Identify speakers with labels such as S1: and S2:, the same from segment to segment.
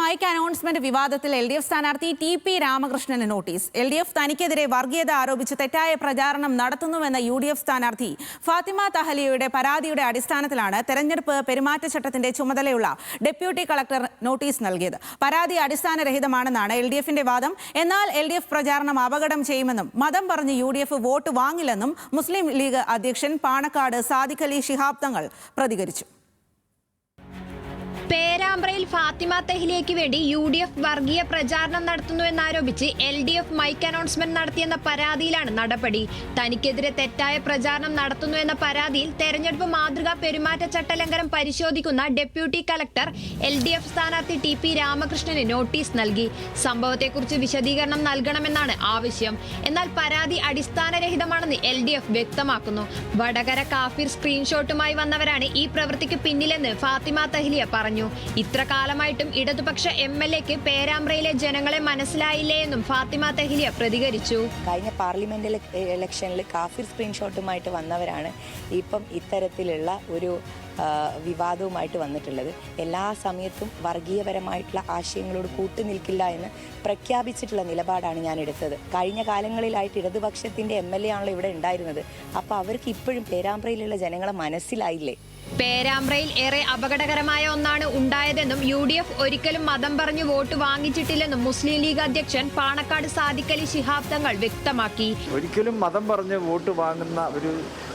S1: Mic announcement വിവാദത്തിൽ LDF സ്ഥാനാർത്ഥി TP Ramakrishnan notice. LDF തനിക്കെതിരെ വർഗീയത ആരോപിച്ച് തെറ്റായ പ്രചാരണം നടത്തുന്നുവെന്ന UDF സ്ഥാനാർത്ഥി ഫാത്തിമ തഹലിയയുടെ പരാതിയുടെ അടിസ്ഥാനത്തിലാണ് തെരഞ്ഞെടുപ്പ് പെരുമാറ്റച്ചട്ടത്തിന്റെ ചുമതലയുള്ള ഡെപ്യൂട്ടി കളക്ടർ നോട്ടീസ് നൽകിയത്. പരാതി അടിസ്ഥാനരഹിതമാണെന്നാണ് LDFന്റെ വാദം. എന്നാൽ LDF പ്രചാരണം അപകടം ചെയ്യുമെന്നും മതം പറഞ്ഞ് UDF വോട്ട് വാങ്ങില്ലെന്നും മുസ്ലിം ലീഗ് അധ്യക്ഷൻ പാണക്കാട് സാദിഖ് അലി ശിഹാബ് തങ്ങൾ പ്രതികരിച്ചു.
S2: പേരാമ്പ്രയിൽ ഫാത്തിമ തഹ്ലിയയ്ക്ക് വേണ്ടി UDF വർഗീയ പ്രചാരണം നടത്തുന്നുവെന്നാരോപിച്ച് LDF മൈക്ക് അനൗൺസ്മെന്റ് നടത്തിയെന്ന പരാതിയിലാണ് നടപടി. തനിക്കെതിരെ തെറ്റായ പ്രചാരണം നടത്തുന്നുവെന്ന പരാതിയിൽ തെരഞ്ഞെടുപ്പ് മാതൃകാ പെരുമാറ്റച്ചട്ട ലംഘനം പരിശോധിക്കുന്ന ഡെപ്യൂട്ടി കളക്ടർ LDF സ്ഥാനാർത്ഥി TP രാമകൃഷ്ണന് നോട്ടീസ് നൽകി. സംഭവത്തെക്കുറിച്ച് വിശദീകരണം നൽകണമെന്നാണ് ആവശ്യം. എന്നാൽ പരാതി അടിസ്ഥാനരഹിതമാണെന്ന് LDF വ്യക്തമാക്കുന്നു. വടകര കാഫിർ സ്ക്രീൻഷോട്ടുമായി വന്നവരാണ് ഈ പ്രവൃത്തിക്ക് പിന്നിലെന്ന് ഫാത്തിമ തഹ്ലിയ പറഞ്ഞു. ഇത്ര കാലമായിട്ടും ഇടതുപക്ഷ MLAക്ക് പേരാമ്പ്രയിലെ ജനങ്ങളെ മനസ്സിലായില്ലേ എന്നും ഫാത്തിമ തഹ്ലിയ പ്രതികരിച്ചു.
S3: കഴിഞ്ഞ പാർലമെന്റ് ഇലക്ഷനിൽ കാഫിർ സ്ക്രീൻഷോട്ടുമായിട്ട് വന്നവരാണ് ഇപ്പം ഇത്തരത്തിലുള്ള ഒരു വിവാദവുമായിട്ട് വന്നിട്ടുള്ളത്. എല്ലാ സമയത്തും വർഗീയപരമായിട്ടുള്ള ആശയങ്ങളോട് കൂട്ടുനിൽക്കില്ല എന്ന് പ്രഖ്യാപിച്ചിട്ടുള്ള നിലപാടാണ് ഞാൻ എടുത്തത്. കഴിഞ്ഞ കാലങ്ങളിലായിട്ട് ഇടതുപക്ഷത്തിന്റെ MLA ആണല്ലോ ഇവിടെ ഉണ്ടായിരുന്നത്. അപ്പോൾ അവർക്ക് ഇപ്പോഴും പേരാമ്പ്രയിലുള്ള ജനങ്ങളെ മനസ്സിലായില്ലേ?
S2: പേരാമ്പ്രയിൽ ഏറെ അപകടകരമായ ഒന്നാണ് ഉണ്ടായതെന്നും UDF ഒരിക്കലും മതം പറഞ്ഞു വോട്ട് വാങ്ങിച്ചിട്ടില്ലെന്നും മുസ്ലിം ലീഗ് അധ്യക്ഷൻ പാണക്കാട് സാദിഖ് അലി ശിഹാബ് തങ്ങൾ വ്യക്തമാക്കി.
S4: ഒരിക്കലും മതം പറഞ്ഞ് വോട്ട് വാങ്ങുന്ന ഒരു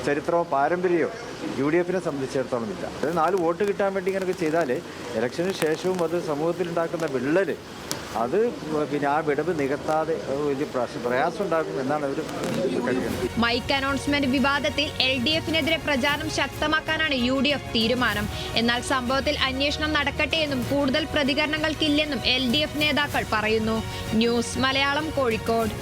S4: ചരിത്രമോ പാരമ്പര്യമോ UDFനെ സംബന്ധിച്ചിടത്തോളം ഇല്ല. അത് 4 വോട്ട് കിട്ടാൻ വേണ്ടി ഇങ്ങനെയൊക്കെ ചെയ്താൽ ഇലക്ഷന് ശേഷവും അത് സമൂഹത്തിലുണ്ടാക്കുന്ന വിള്ളൽ അത് പിന്നെ ആ വിടവ് നികത്താതെ വലിയ പ്രയാസം ഉണ്ടാക്കും എന്നാണ് അവർ കഴിയുന്നത്.
S2: മൈക്ക് അനൗൺസ്മെന്റ് വിവാദത്തിൽ LDFനെതിരെ പ്രചാരണം ശക്തമാക്കാനാണ് UDF തീരുമാനം. എന്നാൽ സംഭവത്തിൽ അന്വേഷണം നടക്കട്ടെ എന്നും കൂടുതൽ പ്രതികരണങ്ങൾക്കില്ലെന്നും LDF നേതാക്കൾ പറയുന്നു. ന്യൂസ് മലയാളം, കോഴിക്കോട്.